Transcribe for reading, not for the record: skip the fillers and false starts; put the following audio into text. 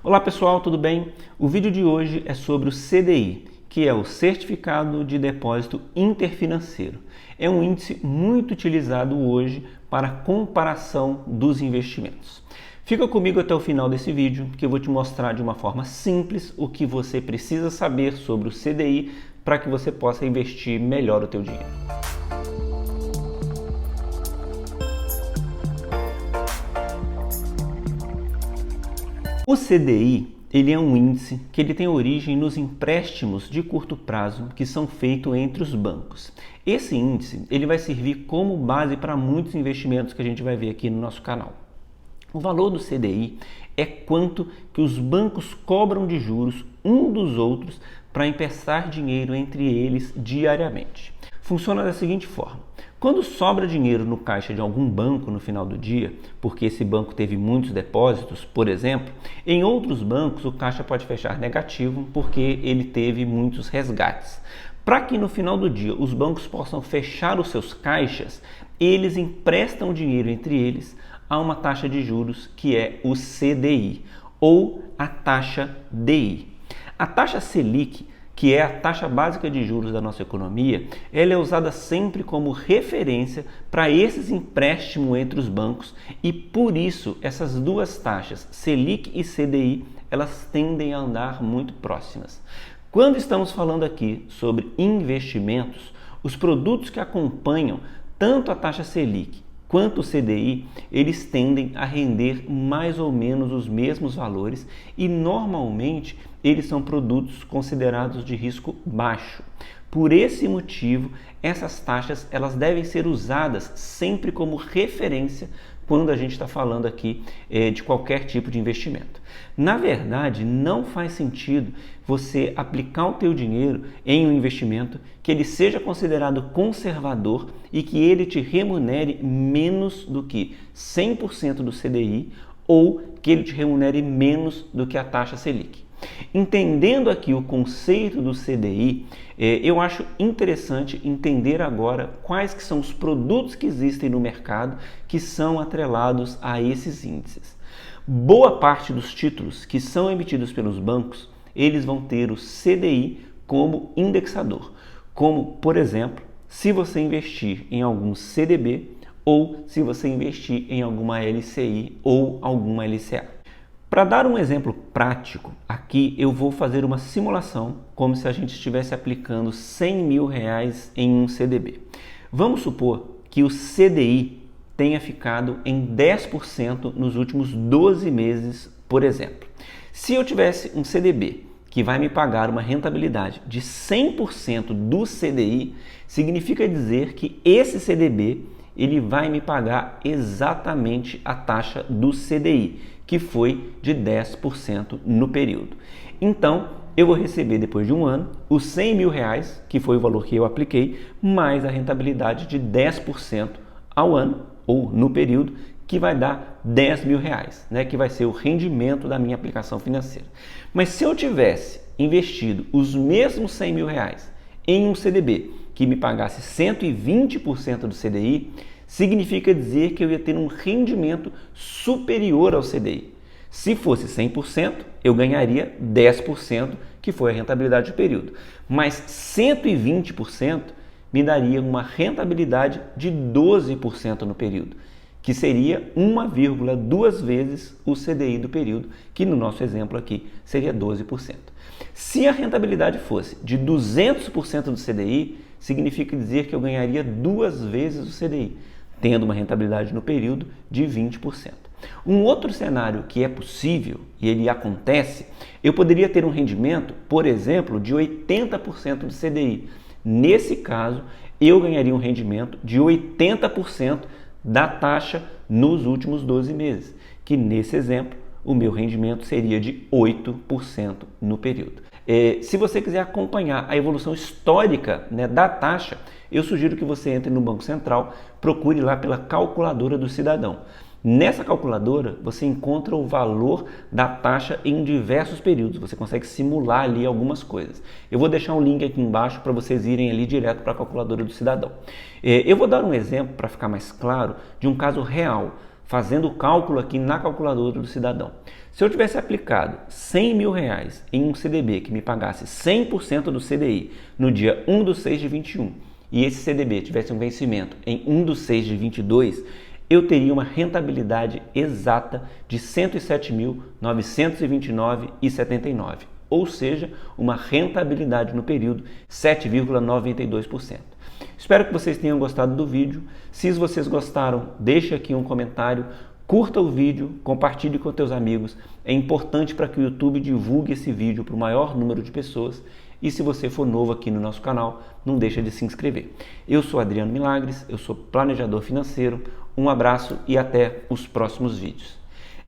Olá pessoal, tudo bem? O vídeo de hoje é sobre o CDI, que é o Certificado de Depósito Interfinanceiro. É um índice muito utilizado hoje para comparação dos investimentos. Fica comigo até o final desse vídeo, que eu vou te mostrar de uma forma simples o que você precisa saber sobre o CDI para que você possa investir melhor o teu dinheiro. O CDI, ele é um índice que ele tem origem nos empréstimos de curto prazo que são feitos entre os bancos. Esse índice, ele vai servir como base para muitos investimentos que a gente vai ver aqui no nosso canal. O valor do CDI é quanto que os bancos cobram de juros um dos outros para emprestar dinheiro entre eles diariamente. Funciona da seguinte forma. Quando sobra dinheiro no caixa de algum banco no final do dia, porque esse banco teve muitos depósitos, por exemplo, em outros bancos o caixa pode fechar negativo porque ele teve muitos resgates. Para que no final do dia os bancos possam fechar os seus caixas, eles emprestam dinheiro entre eles a uma taxa de juros que é o CDI ou a taxa DI. A taxa Selic, que é a taxa básica de juros da nossa economia, ela é usada sempre como referência para esses empréstimos entre os bancos e por isso essas duas taxas, Selic e CDI, elas tendem a andar muito próximas. Quando estamos falando aqui sobre investimentos, os produtos que acompanham tanto a taxa Selic quanto o CDI, eles tendem a render mais ou menos os mesmos valores e normalmente eles são produtos considerados de risco baixo. Por esse motivo, essas taxas elas devem ser usadas sempre como referência quando a gente está falando aqui de qualquer tipo de investimento. Na verdade, não faz sentido você aplicar o teu dinheiro em um investimento que ele seja considerado conservador e que ele te remunere menos do que 100% do CDI ou que ele te remunere menos do que a taxa Selic. Entendendo aqui o conceito do CDI, eu acho interessante entender agora quais que são os produtos que existem no mercado que são atrelados a esses índices. Boa parte dos títulos que são emitidos pelos bancos, eles vão ter o CDI como indexador, como, por exemplo, se você investir em algum CDB ou se você investir em alguma LCI ou alguma LCA. Para dar um exemplo prático, aqui eu vou fazer uma simulação como se a gente estivesse aplicando R$100 mil em um CDB. Vamos supor que o CDI tenha ficado em 10% nos últimos 12 meses, por exemplo. Se eu tivesse um CDB que vai me pagar uma rentabilidade de 100% do CDI, significa dizer que esse CDB ele vai me pagar exatamente a taxa do CDI, que foi de 10% no período. Então, eu vou receber depois de um ano os R$100 mil, que foi o valor que eu apliquei, mais a rentabilidade de 10% ao ano, ou no período, que vai dar R$10 mil, né? Que vai ser o rendimento da minha aplicação financeira. Mas se eu tivesse investido os mesmos R$100 mil em um CDB que me pagasse 120% do CDI, significa dizer que eu ia ter um rendimento superior ao CDI. Se fosse 100%, eu ganharia 10%, que foi a rentabilidade do período. Mas 120% me daria uma rentabilidade de 12% no período, que seria 1,2 vezes o CDI do período, que no nosso exemplo aqui seria 12%. Se a rentabilidade fosse de 200% do CDI, significa dizer que eu ganharia 2 vezes o CDI, tendo uma rentabilidade no período de 20%. Um outro cenário que é possível e ele acontece, eu poderia ter um rendimento, por exemplo, de 80% do CDI. Nesse caso, eu ganharia um rendimento de 80% da taxa nos últimos 12 meses, que nesse exemplo, o meu rendimento seria de 8% no período. Se você quiser acompanhar a evolução histórica, né, da taxa, eu sugiro que você entre no Banco Central, procure lá pela calculadora do cidadão. Nessa calculadora, você encontra o valor da taxa em diversos períodos. Você consegue simular ali algumas coisas. Eu vou deixar um link aqui embaixo para vocês irem ali direto para a calculadora do cidadão. Eu vou dar um exemplo para ficar mais claro de um caso real. fazendo o cálculo aqui na calculadora do cidadão. Se eu tivesse aplicado R$100 mil em um CDB que me pagasse 100% do CDI no dia 1/6/21 e esse CDB tivesse um vencimento em 1/6/22, eu teria uma rentabilidade exata de R$ 107.929,79, ou seja, uma rentabilidade no período 7,92%. Espero que vocês tenham gostado do vídeo. Se vocês gostaram, deixe aqui um comentário, curta o vídeo, compartilhe com seus amigos. É importante para que o YouTube divulgue esse vídeo para o maior número de pessoas. E se você for novo aqui no nosso canal, não deixa de se inscrever. Eu sou Adriano Milagres, eu sou planejador financeiro. Um abraço e até os próximos vídeos.